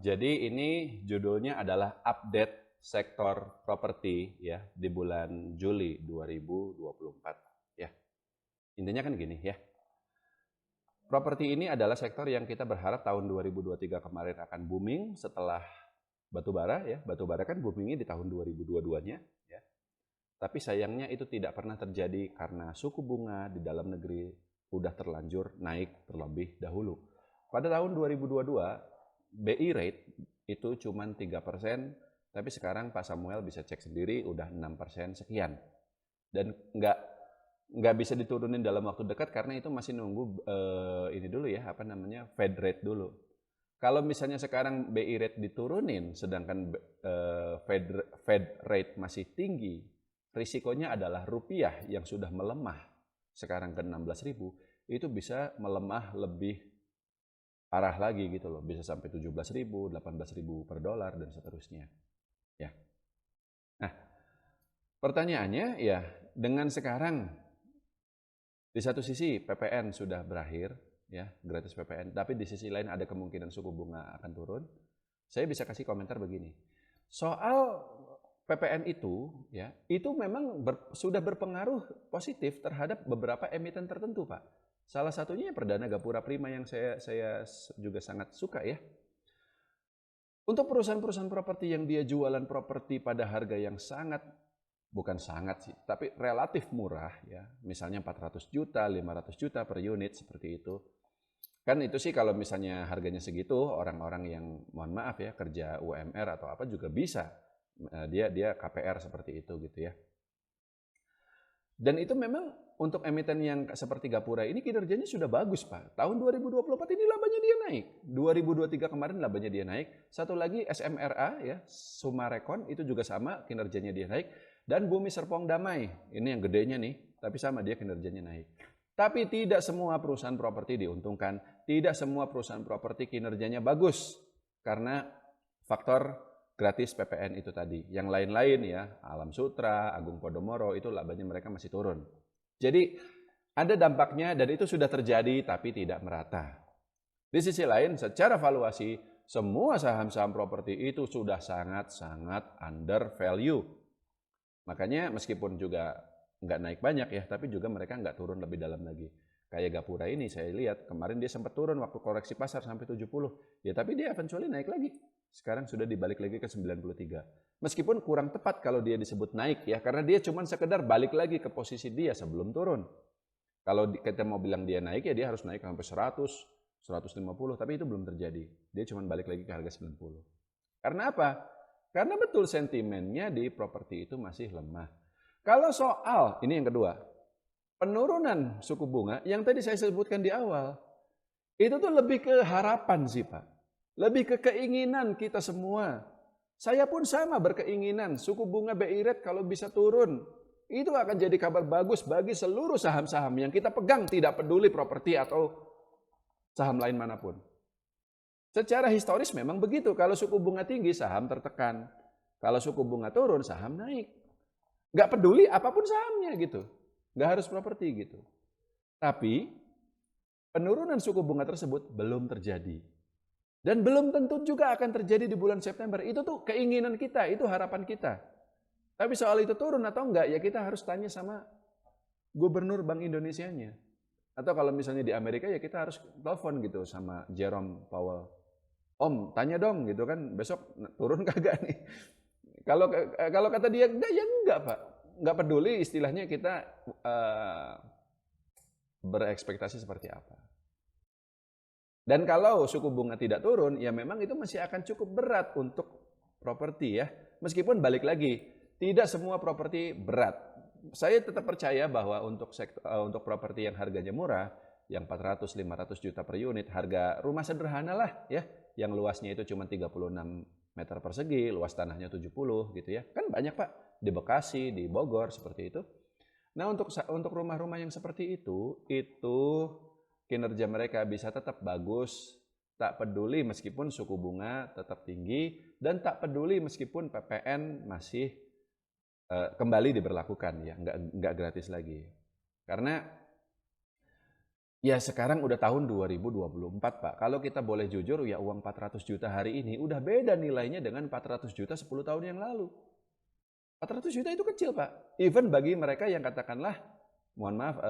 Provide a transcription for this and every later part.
Jadi ini judulnya adalah update sektor properti ya di bulan Juli 2024 ya. Intinya kan gini ya. Properti ini adalah sektor yang kita berharap tahun 2023 kemarin akan booming setelah batubara ya. Batubara kan boomingnya di tahun 2022-nya ya. Tapi sayangnya itu tidak pernah terjadi karena suku bunga di dalam negeri udah terlanjur naik terlebih dahulu. Pada tahun 2022 BI rate itu cuma 3%, tapi sekarang Pak Samuel bisa cek sendiri udah 6% sekian. Dan nggak bisa diturunin dalam waktu dekat karena itu masih nunggu ini dulu ya, Fed rate dulu. Kalau misalnya sekarang BI rate diturunin sedangkan Fed rate masih tinggi, risikonya adalah rupiah yang sudah melemah sekarang ke 16.000 itu bisa melemah lebih parah lagi gitu loh, bisa sampai 17.000, 18.000 per dolar dan seterusnya. Ya. Nah, pertanyaannya ya, dengan sekarang di satu sisi PPN sudah berakhir ya, gratis PPN, tapi di sisi lain ada kemungkinan suku bunga akan turun. Saya bisa kasih komentar begini. Soal PPN itu ya, itu memang sudah berpengaruh positif terhadap beberapa emiten tertentu, Pak. Salah satunya Perdana Gapura Prima yang saya juga sangat suka ya. Untuk perusahaan-perusahaan properti yang dia jualan properti pada harga yang bukan sangat sih, tapi relatif murah ya. Misalnya 400 juta, 500 juta per unit seperti itu. Kan itu sih kalau misalnya harganya segitu, orang-orang yang mohon maaf ya kerja UMR atau apa juga bisa. Dia KPR seperti itu gitu ya. Dan itu memang untuk emiten yang seperti Gapura ini kinerjanya sudah bagus, Pak. Tahun 2024 ini labanya dia naik. 2023 kemarin labanya dia naik. Satu lagi SMRA ya, Sumarekon itu juga sama kinerjanya dia naik. Dan Bumi Serpong Damai, ini yang gedenya nih, tapi sama dia kinerjanya naik. Tapi tidak semua perusahaan properti diuntungkan. Tidak semua perusahaan properti kinerjanya bagus. Karena faktor gratis PPN itu tadi. Yang lain-lain ya, Alam Sutra, Agung Podomoro, itu labanya mereka masih turun. Jadi ada dampaknya dan itu sudah terjadi tapi tidak merata. Di sisi lain, secara valuasi, semua saham-saham properti itu sudah sangat-sangat under value. Makanya meskipun juga nggak naik banyak ya, tapi juga mereka nggak turun lebih dalam lagi. Kayak Gapura ini saya lihat, kemarin dia sempat turun waktu koreksi pasar sampai 70. Ya tapi dia eventually naik lagi. Sekarang sudah dibalik lagi ke 93. Meskipun kurang tepat kalau dia disebut naik ya, karena dia cuma sekedar balik lagi ke posisi dia sebelum turun. Kalau kita mau bilang dia naik ya dia harus naik sampai 100, 150, tapi itu belum terjadi. Dia cuma balik lagi ke harga 90. Karena apa? Karena betul sentimennya di properti itu masih lemah. Kalau soal, ini yang kedua, penurunan suku bunga yang tadi saya sebutkan di awal, itu tuh lebih ke harapan sih Pak. Lebih ke keinginan kita semua. Saya pun sama berkeinginan suku bunga BI rate kalau bisa turun. Itu akan jadi kabar bagus bagi seluruh saham-saham yang kita pegang, tidak peduli properti atau saham lain manapun. Secara historis memang begitu. Kalau suku bunga tinggi, saham tertekan. Kalau suku bunga turun, saham naik. Nggak peduli apapun sahamnya gitu. Nggak harus properti gitu. Tapi penurunan suku bunga tersebut belum terjadi. Dan belum tentu juga akan terjadi di bulan September. Itu tuh keinginan kita, itu harapan kita. Tapi soal itu turun atau enggak, ya kita harus tanya sama Gubernur Bank Indonesianya. Atau kalau misalnya di Amerika ya kita harus telepon gitu sama Jerome Powell. Om, tanya dong gitu kan, besok turun kagak nih. Kalau kata dia enggak, ya enggak Pak. Enggak peduli istilahnya kita berekspektasi seperti apa. Dan kalau suku bunga tidak turun, ya memang itu masih akan cukup berat untuk properti ya. Meskipun balik lagi, tidak semua properti berat. Saya tetap percaya bahwa untuk properti yang harganya murah, yang 400-500 juta per unit, harga rumah sederhana lah ya, yang luasnya itu cuma 36 meter persegi, luas tanahnya 70 gitu ya. Kan banyak Pak, di Bekasi, di Bogor seperti itu. Nah untuk rumah-rumah yang seperti itu kinerja mereka bisa tetap bagus, tak peduli meskipun suku bunga tetap tinggi, dan tak peduli meskipun PPN masih kembali diberlakukan ya, nggak gratis lagi. Karena Ya sekarang udah tahun 2024 Pak. Kalau kita boleh jujur ya uang 400 juta hari ini udah beda nilainya dengan 400 juta 10 tahun yang lalu. 400 juta itu kecil Pak. Even bagi mereka yang katakanlah, mohon maaf,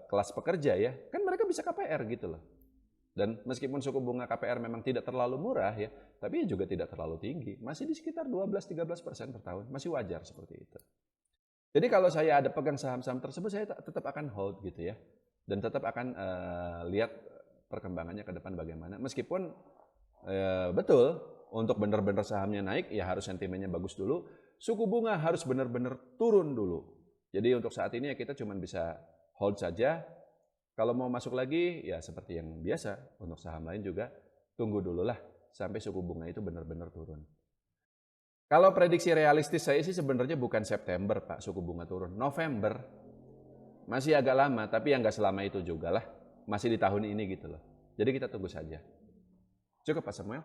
kelas pekerja ya, kan mereka bisa KPR gitu loh. Dan meskipun suku bunga KPR memang tidak terlalu murah ya, tapi juga tidak terlalu tinggi. Masih di sekitar 12-13% per tahun, masih wajar seperti itu. Jadi kalau saya ada pegang saham-saham tersebut, saya tetap akan hold gitu ya. Dan tetap akan lihat perkembangannya ke depan bagaimana. Meskipun betul, untuk benar-benar sahamnya naik, ya harus sentimennya bagus dulu. Suku bunga harus benar-benar turun dulu. Jadi untuk saat ini ya kita cuma bisa hold saja. Kalau mau masuk lagi, ya seperti yang biasa, untuk saham lain juga, tunggu dulu lah sampai suku bunga itu benar-benar turun. Kalau prediksi realistis saya sih sebenarnya bukan September Pak, suku bunga turun. November. Masih agak lama, tapi ya nggak selama itu juga lah. Masih di tahun ini gitu loh. Jadi kita tunggu saja. Cukup Pak Samuel?